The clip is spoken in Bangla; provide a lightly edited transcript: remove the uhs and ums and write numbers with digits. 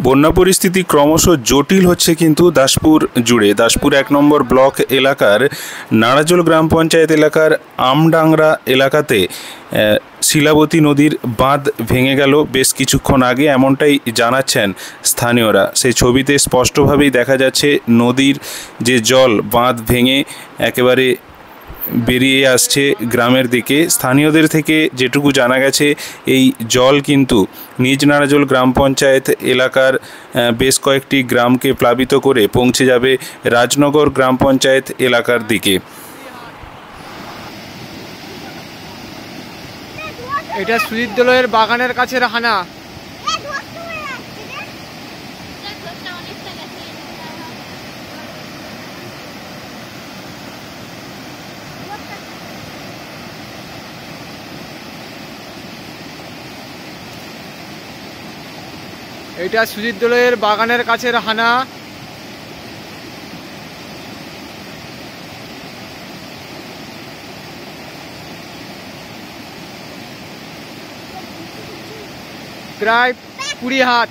বন্যা পরিস্থিতি ক্রমশ জটিল হচ্ছে কিন্তু দাসপুর জুড়ে। দাসপুর ১ নম্বর ব্লক এলাকার নাড়াজোল গ্রাম পঞ্চায়েত এলাকার আমডাংরা এলাকাতে শিলাবতী নদীর বাঁধ ভেঙে গেল বেশ কিছুক্ষণ আগে, এমনটাই জানাচ্ছেন স্থানীয়রা। সেই ছবিতে স্পষ্টভাবেই দেখা যাচ্ছে নদীর যে জল বাঁধ ভেঙে একেবারে বেরিয়ে আসছে গ্রামের দিকে। স্থানীয়দের থেকে যেটুকু জানা গেছে, এই জল কিন্তু নিজ নাড়াজোল গ্রাম পঞ্চায়েত এলাকার বেশ কয়েকটি গ্রামকে প্লাবিত করে পৌঁছে যাবে রাজনগর গ্রাম পঞ্চায়েত এলাকার দিকে। এটা সুজিতদলের বাগানের কাছের হানা। এটা সুজিতদলের বাগানের কাছের হানা। প্রায় 20 হাত।